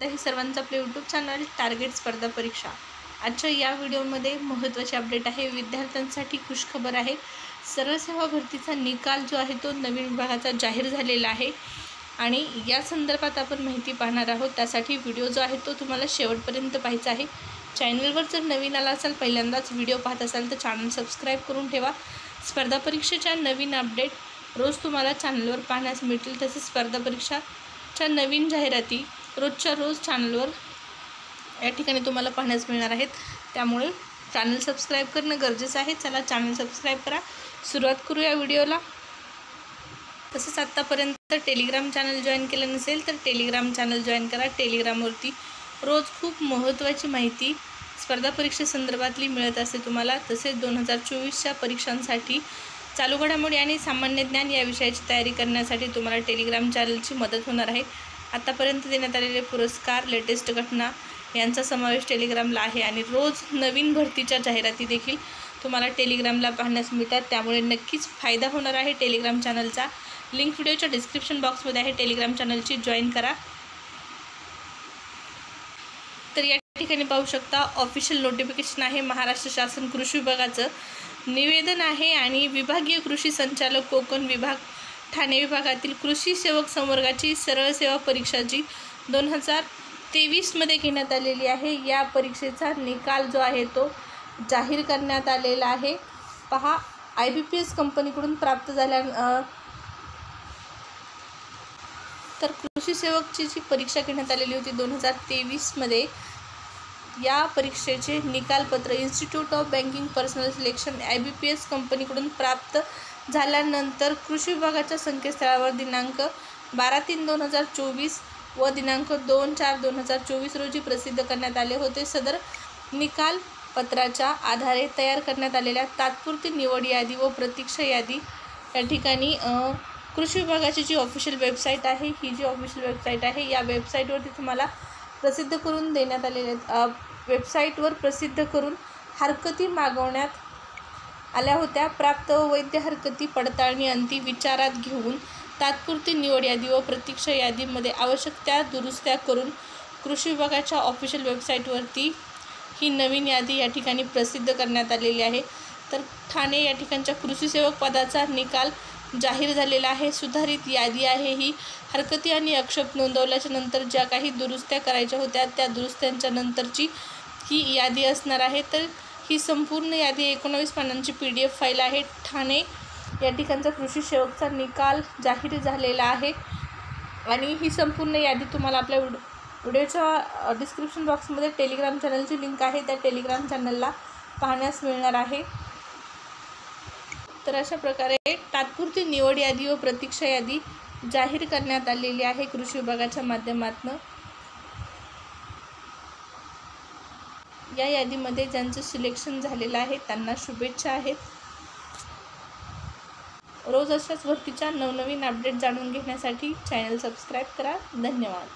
ही सर्वांचं आपले YouTube channel target स्पर्धा परीक्षा। आजच्या या व्हिडिओमध्ये महत्त्वाची अपडेट आहे। विद्यार्थ्यांसाठी खुशखबर आहे। सरळ सेवा भरतीचा निकाल जो आहे तो नवीन विभागाचा जाहीर झालेला आहे आणि या संदर्भात आपण माहिती पाहणार आहोत। त्यासाठी व्हिडिओ जो आहे तो तुम्हाला शेवटपर्यंत पाहायचा आहे। चॅनलवर जर नवीन आला असाल, पहिल्यांदाच व्हिडिओ पाहत असाल तर चॅनल सबस्क्राइब करून ठेवा। स्पर्धा परीक्षेच्या नवीन अपडेट रोज तुम्हाला चॅनलवर पाहण्यास मिळतील। तसेच स्पर्धा परीक्षाच्या नवीन जाहिराती रोजच्या रोज चॅनलवर या ठिकाणी तुम्हाला पाहण्यास मिळणार आहेत। त्यामुळे चॅनल सबस्क्राइब करणं गरजेचं आहे। चला चॅनल सबस्क्राइब करा। सुरुवात करूया व्हिडिओला। तसेच आत्तापर्यंत टेलिग्राम चॅनल जॉईन केलं नसेल तर टेलिग्राम चॅनल जॉईन करा। टेलिग्रामवरती रोज खूप महत्त्वाची माहिती स्पर्धा परीक्षेसंदर्भातली मिळत असते तुम्हाला। तसेच 2024च्या परीक्षांसाठी चालू घडामोडी आणि सामान्य ज्ञान या विषयाची तयारी करण्यासाठी तुम्हाला टेलिग्राम चॅनलची मदत होणार आहे। आतापर्यंत देण्यात आलेले पुरस्कार, लेटेस्ट घटना यांचा समावेश टेलिग्रामला आहे आणि रोज नवीन भरतीच्या जाहिराती देखील तुम्हाला टेलिग्रामला पाहण्यास मिळतात। त्यामुळे नक्कीच फायदा होणार आहे टेलिग्राम चॅनलचा। लिंक व्हिडिओच्या डिस्क्रिप्शन बॉक्समध्ये आहे। टेलिग्राम चॅनलची जॉईन करा। तर या ठिकाणी पाहू शकता ऑफिशियल नोटिफिकेशन आहे। महाराष्ट्र शासन कृषी विभागाचं निवेदन आहे आणि विभागीय कृषी संचालक कोकण विभाग ठाणे विभागातील कृषी सेवक संवर्गाची सरळ सेवा परीक्षा जी 2023 मध्ये घेण्यात आलेली आहे। या परीक्षेचा निकाल जो आहे तो जाहीर करण्यात आलेला आहे। पहा, IBPS कंपनीकडून प्राप्त झाल्या तर कृषी सेवकची जी परीक्षा घेण्यात आलेली होती 2023 मध्ये, या परीक्षेचे निकालपत्र institute of banking personnel selection IBPS कंपनीकडून प्राप्त झाल्यानंतर कृषी विभागाच्या संकेतस्थळावर दिनांक 12/3/2024 व दिनांक 2/4/2024 रोजी प्रसिद्ध करण्यात आले होते। सदर निकाल पत्राच्या आधारे तयार करण्यात आलेल्या तात्पुरती निवड यादी व प्रतीक्षा यादी या ठिकाणी कृषी विभागाची जी ऑफिशियल वेबसाईट आहे, ही जी ऑफिशियल वेबसाईट आहे या वेबसाईटवरती तुम्हाला प्रसिद्ध करून देण्यात आलेले वेबसाईटवर प्रसिद्ध करून हरकती मागवण्यात आल्या होत्या। प्राप्त व वैध हरकती पडताळणी अंती विचारात घेऊन तात्पुरती निवड यादी व प्रतीक्षा यादीमध्ये आवश्यक त्या दुरुस्त्या करून कृषी विभागाच्या ऑफिशियल वेबसाईटवरती ही नवीन यादी या ठिकाणी प्रसिद्ध करण्यात आलेली आहे। तर ठाणे या ठिकाणच्या कृषी सेवक पदाचा निकाल जाहीर झालेला आहे। सुधारित यादी आहे ही। हरकती आणि आक्षेप नोंदवल्याच्या नंतर ज्या काही दुरुस्त्या करायच्या होत्या त्या दुरुस्त्यांच्या नंतरची ही यादी असणार आहे। तर ही संपूर्ण यादी 19 पानांची PDF फाईल आहे। ठाणे या ठिकाणचा कृषी सेवकचा निकाल जाहीर झालेला आहे आणि ही संपूर्ण यादी तुम्हाला आपल्या व्हिडिओच्या डिस्क्रिप्शन बॉक्समध्ये टेलिग्राम चॅनलची लिंक आहे, त्या टेलिग्राम चॅनलला पाहण्यास मिळणार आहे। तर अशा प्रकारे तात्पुरती निवड यादी व प्रतीक्षा यादी जाहीर करण्यात आलेली आहे कृषी विभागाच्या माध्यमातून। या यादीमध्ये ज्यांचं सिलेक्शन झालेलं आहे त्यांना शुभेच्छा आहेत। रोज अशाच भरतीच्या नवनवीन अपडेट जाणून घेण्यासाठी चॅनल सबस्क्राइब करा। धन्यवाद।